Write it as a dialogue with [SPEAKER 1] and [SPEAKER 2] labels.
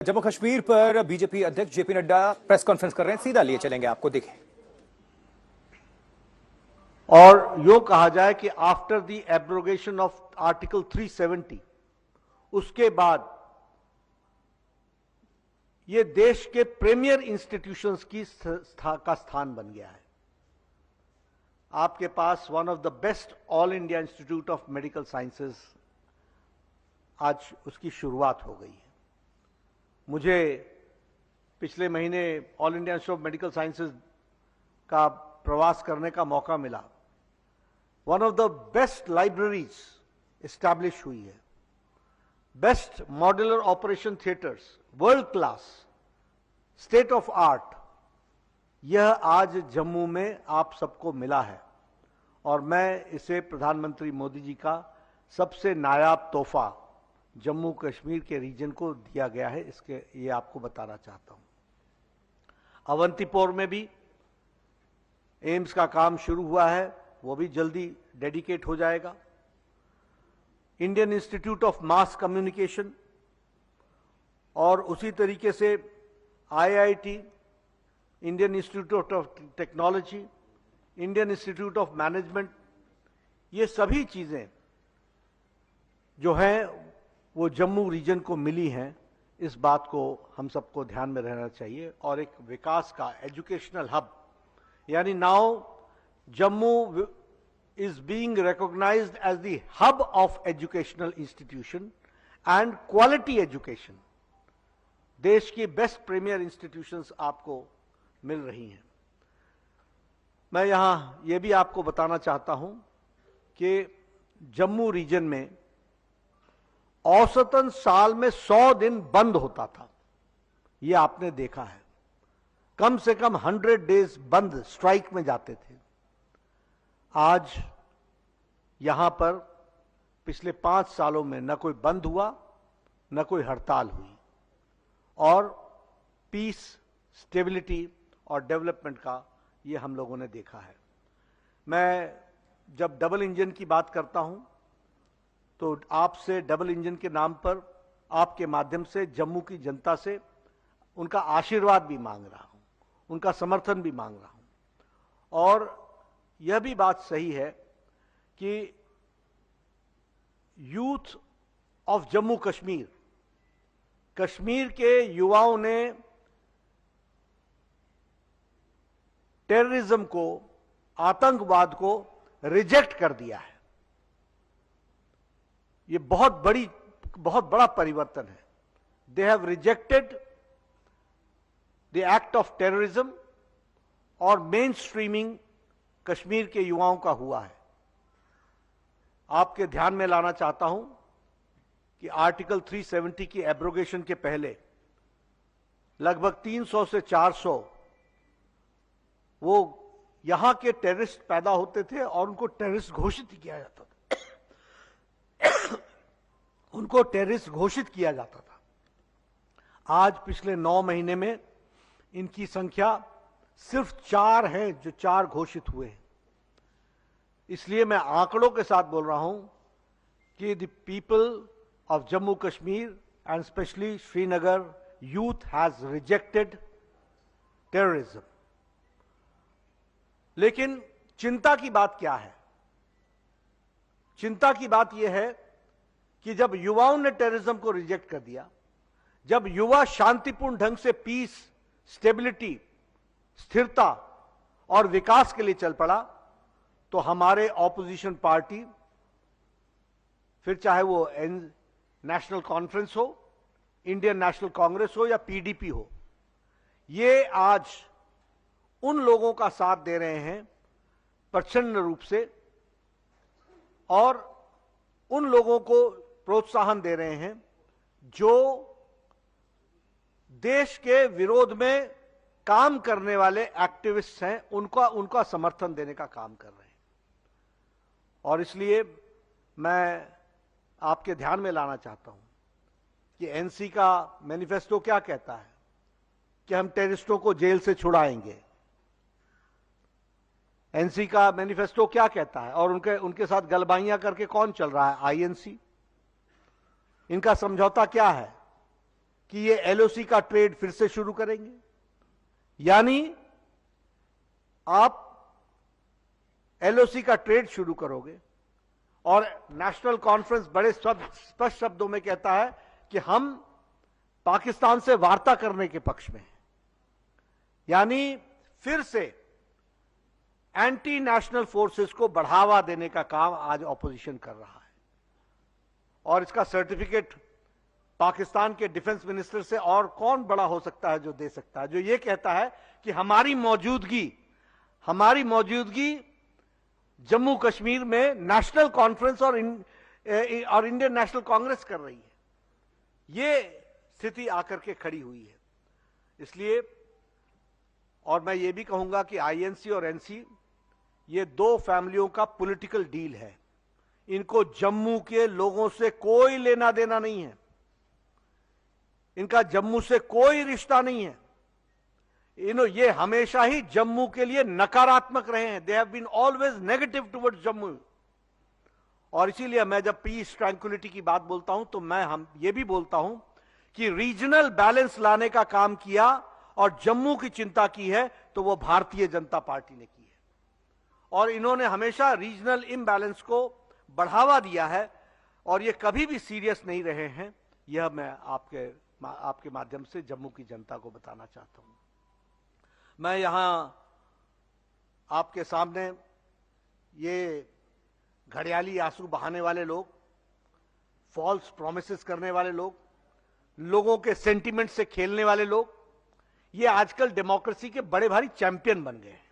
[SPEAKER 1] जम्मू कश्मीर पर बीजेपी अध्यक्ष JP Nadda press conference कर रहे हैं, सीधा लिए चलेंगे आपको, देखें।
[SPEAKER 2] और यूं कहा जाए कि after the abrogation of article 370 उसके बाद ये देश के प्रीमियर इंस्टीट्यूशंस का स्थान बन गया है। आपके पास one of the best All India Institute of Medical Sciences, आज उसकी शुरुआत हो गई है। मुझे पिछले महीने All India Institute of Medical Sciences का प्रवास करने का मौका मिला। One of the best libraries establish हुई है, best modular operation theatres, world class, state of art, यह आज जम्मू में आप सबको मिला है और मैं इसे प्रधानमंत्री मोदी जी का सबसे नायाब तोहफा जम्मू कश्मीर के रीजन को दिया गया है, इसके ये आपको बताना चाहता हूं। अवंतीपोर में भी एम्स का काम शुरू हुआ है, वो भी जल्दी डेडिकेट हो जाएगा। Indian institute of mass communication और उसी तरीके से IIT, Indian institute of technology, Indian institute of management, ये सभी चीजें जो हैं वो जम्मू रीजन को मिली हैं। इस बात को हम सबको ध्यान में रहना चाहिए। और एक विकास का एजुकेशनल हब, यानी now Jammu is being recognized as the hub of educational institution and quality education. देश की बेस्ट प्रीमियर इंस्टीट्यूशंस आपको मिल रही हैं। मैं यहां यह भी आपको बताना चाहता हूं कि जम्मू रीजन में औसतन साल में 100 दिन बंद होता था, यह आपने देखा है। कम से कम 100 डेज बंद, स्ट्राइक में जाते थे। आज यहां पर पिछले 5 सालों में न कोई बंद हुआ, न कोई हड़ताल हुई, और पीस, स्टेबिलिटी और डेवलपमेंट का ये हम लोगों ने देखा है। मैं जब डबल इंजन की बात करता हूं तो आपसे डबल इंजन के नाम पर, आपके माध्यम से जम्मू की जनता से उनका आशीर्वाद भी मांग रहा हूं, उनका समर्थन भी मांग रहा हूं। और यह भी बात सही है कि यूथ ऑफ जम्मू कश्मीर, कश्मीर के युवाओं ने टेररिज्म को, आतंकवाद को रिजेक्ट कर दिया है। यह बहुत बड़ा परिवर्तन है। They have rejected the act of terrorism और मेन स्ट्रीमिंग कश्मीर के युवाओं का हुआ है। आपके ध्यान में लाना चाहता हूं कि आर्टिकल 370 की एब्रोगेशन के पहले लगभग 300 से 400 वो यहां के टेररिस्ट पैदा होते थे और उनको टेररिस्ट घोषित किया जाता था। उनको टेररिस्ट घोषित किया जाता था। आज पिछले 9 महीने में इनकी संख्या सिर्फ 4 है जो 4 घोषित हुए हैं। इसलिए मैं आंकड़ों के साथ बोल रहा हूं कि the people of Jammu Kashmir and specially Srinagar youth has rejected terrorism. लेकिन चिंता की बात क्या है? चिंता की बात यह है कि जब युवाओं ने टेररिज्म को रिजेक्ट कर दिया, जब युवा शांतिपूर्ण ढंग से पीस, स्टेबिलिटी, स्थिरता और विकास के लिए चल पड़ा, तो हमारे ऑपोजिशन पार्टी, फिर चाहे वो नेशनल कॉन्फ्रेंस हो, इंडियन नेशनल कांग्रेस हो या पीडीपी हो, ये आज उन लोगों का साथ दे रहे हैं प्रचंड रूप से और उन लोगों को प्रोत्साहन दे रहे हैं जो देश के विरोध में काम करने वाले एक्टिविस्ट हैं, उनका समर्थन देने का काम कर रहे हैं। और इसलिए मैं आपके ध्यान में लाना चाहता हूं कि एनसी का मैनिफेस्टो क्या कहता है कि हम टेररिस्टों को जेल से छुड़ाएंगे। एनसी का मैनिफेस्टो क्या कहता है और उनके साथ गलबाइयां करके कौन चल रहा है? आईएनसी। इनका समझौता क्या है? कि ये एलओसी का ट्रेड फिर से शुरू करेंगे, यानी आप एलओसी का ट्रेड शुरू करोगे। और नेशनल कॉन्फ्रेंस बड़े स्पष्ट शब्दों में कहता है कि हम पाकिस्तान से वार्ता करने के पक्ष में हैं, यानी फिर से एंटी नेशनल फोर्सेस को बढ़ावा देने का काम आज ऑपोजिशन कर रहा है। और इसका सर्टिफिकेट पाकिस्तान के डिफेंस मिनिस्टर से और कौन बड़ा हो सकता है जो दे सकता है, जो ये कहता है कि हमारी मौजूदगी जम्मू कश्मीर में नेशनल कॉन्फ्रेंस और इंडियन नेशनल कांग्रेस कर रही है। ये स्थिति आकर के खड़ी हुई है। इसलिए और मैं ये भी कहूंगा कि आईएनसी और एनसी ये दो फैमिलियों का पॉलिटिकल डील है। इनको जम्मू के लोगों से कोई लेना देना नहीं है, इनका जम्मू से कोई रिश्ता नहीं है। ये हमेशा ही जम्मू के लिए नकारात्मक रहे हैं। They have been always negative towards Jammu. और इसीलिए मैं जब पीस ट्रैंक्विलिटी की बात बोलता हूं तो मैं ये भी बोलता हूं कि रीजनल बैलेंस लाने का काम किया और जम्मू की चिंता की है तो वो भारतीय जनता पार्टी ने की है। और इन्होंने हमेशा रीजनल इम्बैलेंस को बढ़ावा दिया है और ये कभी भी सीरियस नहीं रहे हैं। यह मैं आपके माध्यम से जम्मू की जनता को बताना चाहता हूं। मैं यहां आपके सामने ये घड़ियाली आंसू बहाने वाले लोग, फॉल्स प्रॉमिसेस करने वाले लोग, लोगों के सेंटिमेंट से खेलने वाले लोग, ये आजकल डेमोक्रेसी के बड़े भारी चैंपियन बन गए हैं।